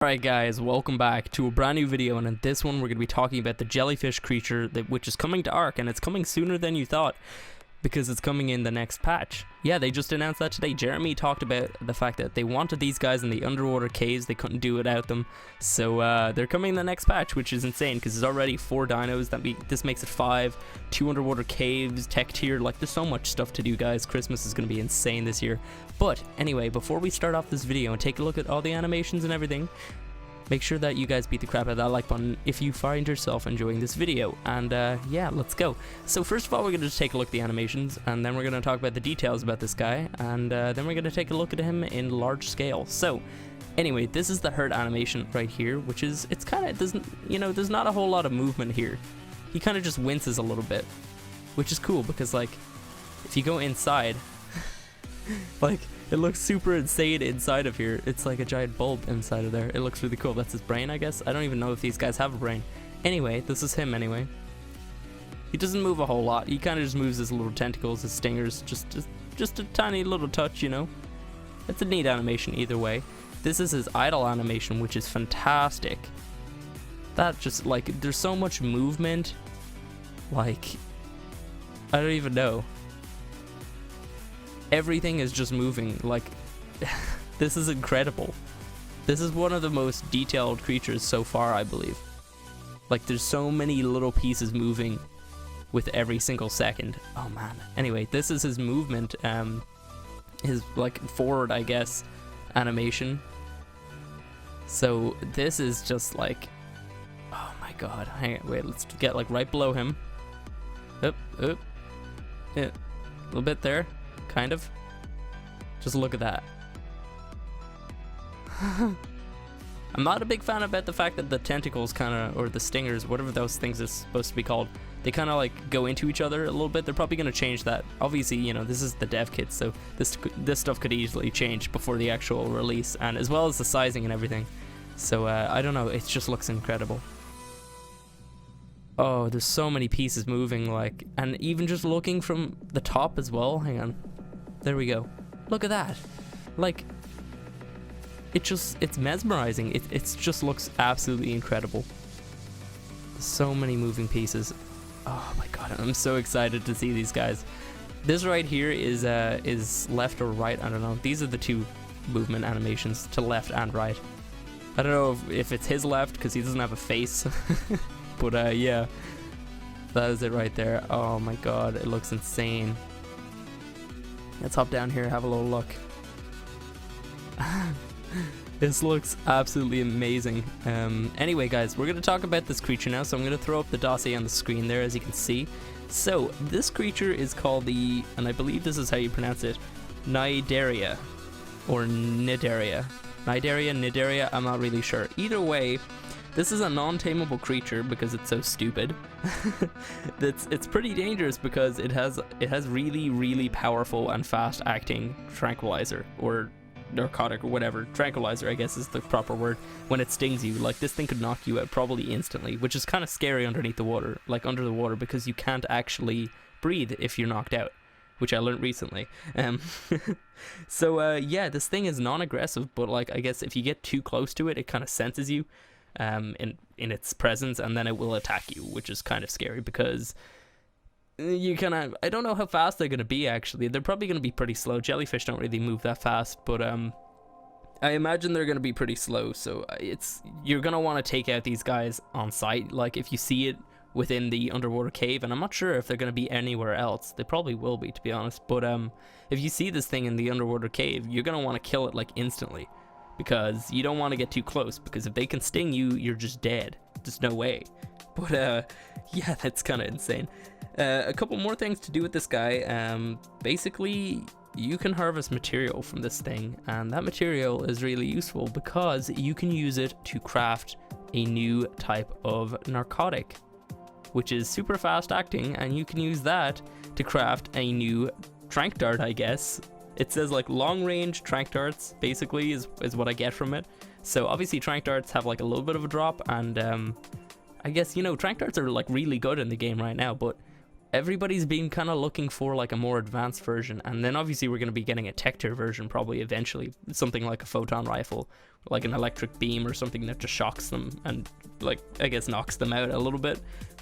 Alright guys, welcome back to a brand new video, and in this one we're going to be talking about the jellyfish creature which is coming to Ark, and it's coming sooner than you thought because it's coming in the next patch. Yeah, they just announced that today. Jeremy talked about the fact that they wanted these guys in the underwater caves, they couldn't do without them, so they're coming in the next patch, which is insane because there's already 4 dinos. This makes it 5, 2 underwater caves, tech tier. Like, there's so much stuff to do, guys. Christmas is going to be insane this year. But anyway, before we start off this video and take a look at all the animations and everything, make sure that you guys beat the crap out of that like button if you find yourself enjoying this video. And yeah, let's go. So first of all, we're going to take a look at the animations, and then we're going to talk about the details about this guy, and then we're going to take a look at him in large scale. So anyway, this is the hurt animation right here, which is, it's kind of, doesn't, you know, there's not a whole lot of movement here. He kind of just winces a little bit, which is cool because, like, if you go inside, like, it looks super insane inside of here. It's like a giant bulb inside of there. It looks really cool. That's his brain, I guess. I don't even know if these guys have a brain. Anyway, this is him anyway. He doesn't move a whole lot. He kind of just moves his little tentacles, his stingers, just a tiny little touch, you know. It's a neat animation either way. This is his idle animation, which is fantastic. That just, like, there's so much movement. Like, I don't even know. Everything is just moving. Like, this is incredible. This is one of the most detailed creatures so far, I believe. Like, there's so many little pieces moving with every single second. Oh man. Anyway, this is his movement, his, like, forward, I guess, animation. So this is just like, oh my god. Hang on, wait, let's get, like, right below him. Up, yeah, a little bit there. Kind of. Just look at that. I'm not a big fan about the fact that the tentacles kind of, or the stingers, whatever those things are supposed to be called, they kind of like go into each other a little bit. They're probably going to change that. Obviously, you know, this is the dev kit, so this stuff could easily change before the actual release, and as well as the sizing and everything. So I don't know, it just looks incredible. Oh, there's so many pieces moving, like, and even just looking from the top as well. Hang on. There we go. Look at that. Like, it's mesmerizing. It just looks absolutely incredible. So many moving pieces. Oh my god, I'm so excited to see these guys. This right here is left or right, I don't know. These are the 2 movement animations, to left and right. I don't know if it's his left because he doesn't have a face. But yeah, that is it right there. Oh my god, it looks insane. Let's hop down here, have a little look. This looks absolutely amazing. Anyway guys, we're going to talk about this creature now, so I'm going to throw up the dossier on the screen there, as you can see. So this creature is called the, and I believe this is how you pronounce it, Cnidaria, or Cnidaria. Cnidaria, I'm not really sure. Either way, this is a non-tameable creature because it's so stupid. It's pretty dangerous because it has really, really powerful and fast-acting tranquilizer, or narcotic, or whatever. Tranquilizer, I guess, is the proper word. When it stings you, like, this thing could knock you out probably instantly, which is kind of scary underneath the water, like under the water, because you can't actually breathe if you're knocked out, which I learned recently. So yeah, this thing is non-aggressive, but, like, I guess if you get too close to it, it kind of senses you in its presence, and then it will attack you, which is kind of scary because you kind of, I don't know how fast they're going to be. Actually, they're probably going to be pretty slow. Jellyfish don't really move that fast, but I imagine they're going to be pretty slow, so you're going to want to take out these guys on sight, like if you see it within the underwater cave, and I'm not sure if they're going to be anywhere else. They probably will be, to be honest, but if you see this thing in the underwater cave, you're going to want to kill it, like, instantly, because you don't want to get too close, because if they can sting you, you're just dead. There's no way. But yeah, that's kind of insane. A couple more things to do with this guy. Basically, you can harvest material from this thing, and that material is really useful because you can use it to craft a new type of narcotic, which is super fast acting, and you can use that to craft a new trank dart, I guess. It says, like, long range trank darts, basically, is what I get from it. So obviously trank darts have, like, a little bit of a drop, and I guess, you know, trank darts are, like, really good in the game right now, but everybody's been kind of looking for like a more advanced version, and then obviously we're going to be getting a tech tier version probably eventually, something like a photon rifle, like an electric beam or something that just shocks them and like I guess knocks them out a little bit.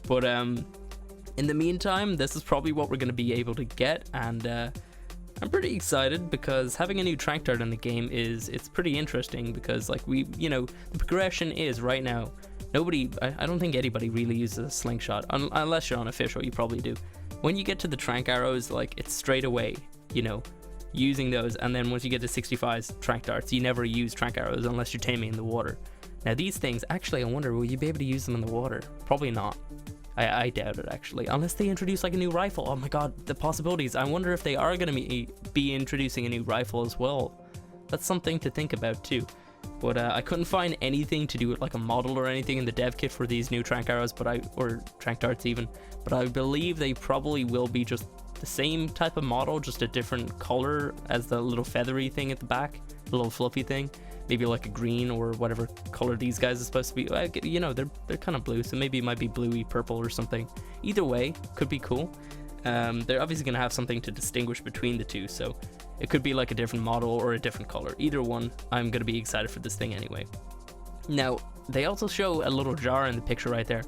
But in the meantime, this is probably what we're going to be able to get, and I'm pretty excited because having a new Tranq dart in the game it's pretty interesting, because like the progression is right now, I don't think anybody really uses a slingshot unless you're on official. You probably do. When you get to the Tranq arrows, like it's straight away, using those, and then once you get to 65's Tranq darts, you never use Tranq arrows unless you're taming in the water. Now these things, actually, I wonder, will you be able to use them in the water? Probably not. I doubt it, actually, unless they introduce like a new rifle. Oh my god, the possibilities. I wonder if they are going to be introducing a new rifle as well. That's something to think about too. But I couldn't find anything to do with like a model or anything in the dev kit for these new Tranq arrows, or Tranq darts even. But I believe they probably will be just the same type of model, just a different color as the little feathery thing at the back, the little fluffy thing. Maybe like a green or whatever color these guys are supposed to be. They're kind of blue, so maybe it might be bluey purple or something. Either way, could be cool. They're obviously going to have something to distinguish between the two, so it could be like a different model or a different color. Either one, I'm going to be excited for this thing anyway. Now, they also show a little jar in the picture right there.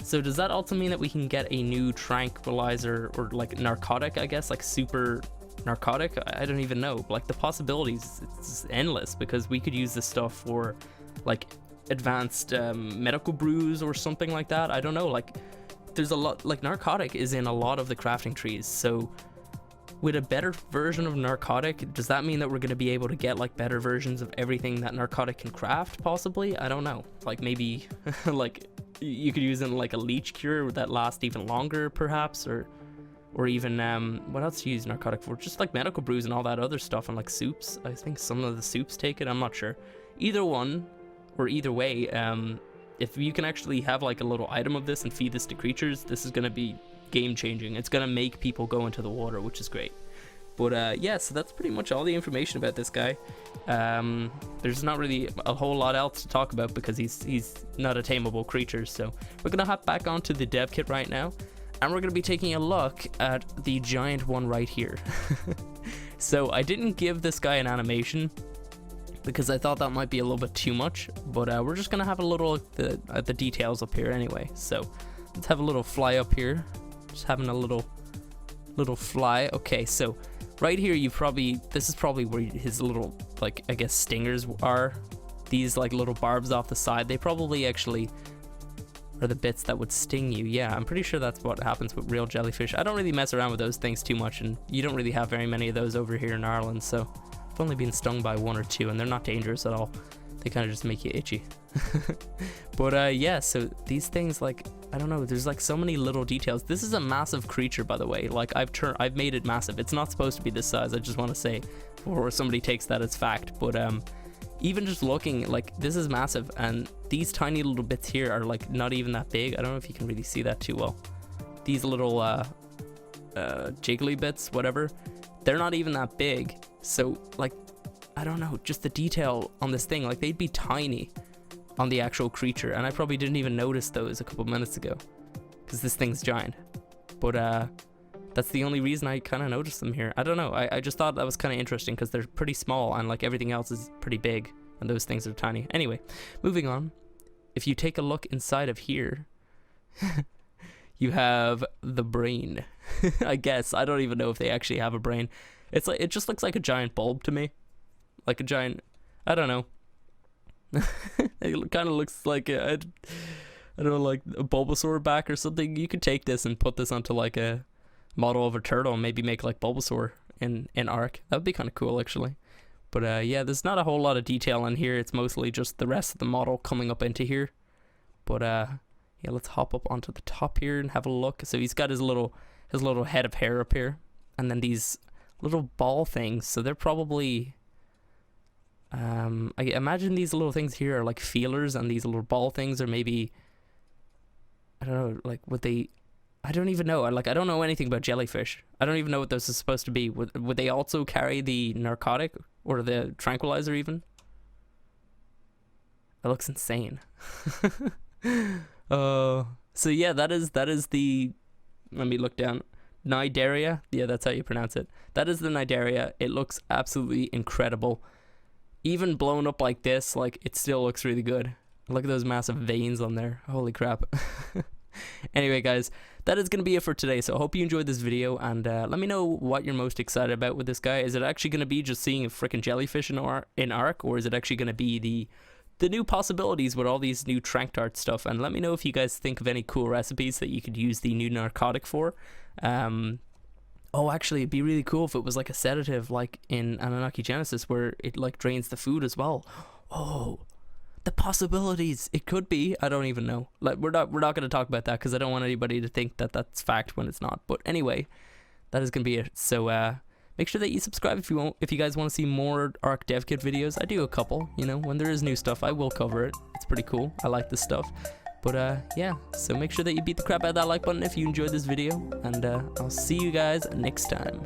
So does that also mean that we can get a new tranquilizer or like narcotic, I guess, like super narcotic? I don't even know. Like the possibilities, it's endless, because we could use this stuff for like advanced medical brews or something like that. I don't know, like there's a lot, like narcotic is in a lot of the crafting trees, so with a better version of narcotic, does that mean that we're going to be able to get like better versions of everything that narcotic can craft? Possibly, I don't know, like maybe like you could use it in like a leech cure that lasts even longer perhaps, or even what else do you use narcotic for? Just like medical brews and all that other stuff, and like soups. I think some of the soups take it, I'm not sure. Either one or either way, if you can actually have like a little item of this and feed this to creatures, this is going to be game changing. It's going to make people go into the water, which is great. But yeah, so that's pretty much all the information about this guy. There's not really a whole lot else to talk about because he's not a tameable creature. So we're going to hop back onto the dev kit right now, and we're going to be taking a look at the giant one right here. So I didn't give this guy an animation because I thought that might be a little bit too much, but we're just going to have a little at the details up here anyway. So let's have a little fly up here. Just having a little fly. Okay, so right here this is probably where his little, like, I guess stingers are. These like little barbs off the side, they probably actually are the bits that would sting you. Yeah, I'm pretty sure that's what happens with real jellyfish. I don't really mess around with those things too much, and you don't really have very many of those over here in Ireland, so I've only been stung by one or two, and they're not dangerous at all. They kind of just make you itchy. But yeah, so these things, like, I don't know, there's like so many little details. This is a massive creature, by the way. Like I've made it massive. It's not supposed to be this size, I just want to say, before somebody takes that as fact. But even just looking, like, this is massive, and these tiny little bits here are like not even that big. I don't know if you can really see that too well. These little jiggly bits, whatever, they're not even that big. So like, I don't know, just the detail on this thing, like they'd be tiny on the actual creature, and I probably didn't even notice those a couple minutes ago because this thing's giant. But that's the only reason I kind of noticed them here. I don't know, I just thought that was kind of interesting because they're pretty small, and like everything else is pretty big and those things are tiny. Anyway, moving on. If you take a look inside of here, you have the brain. I guess, I don't even know if they actually have a brain. It's like, it just looks like a giant bulb to me, like a giant, I don't know. It kind of looks like I don't know, like a Bulbasaur back or something. You could take this and put this onto like a model of a turtle and maybe make like Bulbasaur in Arc. That would be kind of cool, actually. But yeah, there's not a whole lot of detail in here. It's mostly just the rest of the model coming up into here. But yeah, let's hop up onto the top here and have a look. So he's got his little head of hair up here, and then these little ball things. So they're probably I imagine these little things here are like feelers, and these little ball things are maybe, I don't know, like would they, I don't even know. I don't know anything about jellyfish. I don't even know what this is supposed to be. Would they also carry the narcotic or the tranquilizer even? That looks insane. So yeah, that is the Let me look down. Cnidaria, yeah, that's how you pronounce it. That is the Cnidaria. It looks absolutely incredible. Even blown up like this, like, it still looks really good. Look at those massive veins on there. Holy crap. Anyway, guys, that is going to be it for today. So I hope you enjoyed this video, and let me know what you're most excited about with this guy. Is it actually going to be just seeing a freaking jellyfish in Ark, or is it actually going to be the new possibilities with all these new Tranq art stuff? And let me know if you guys think of any cool recipes that you could use the new narcotic for. Oh, actually, it'd be really cool if it was like a sedative, like in Anunnaki Genesis, where it like drains the food as well. Oh, the possibilities. It could be. I don't even know. Like, we're not going to talk about that because I don't want anybody to think that that's fact when it's not. But anyway, that is going to be it. So make sure that you subscribe if you guys want to see more Ark Dev Kit videos. I do a couple. You know, when there is new stuff, I will cover it. It's pretty cool. I like this stuff. But yeah, so make sure that you beat the crap out of that like button if you enjoyed this video, and I'll see you guys next time.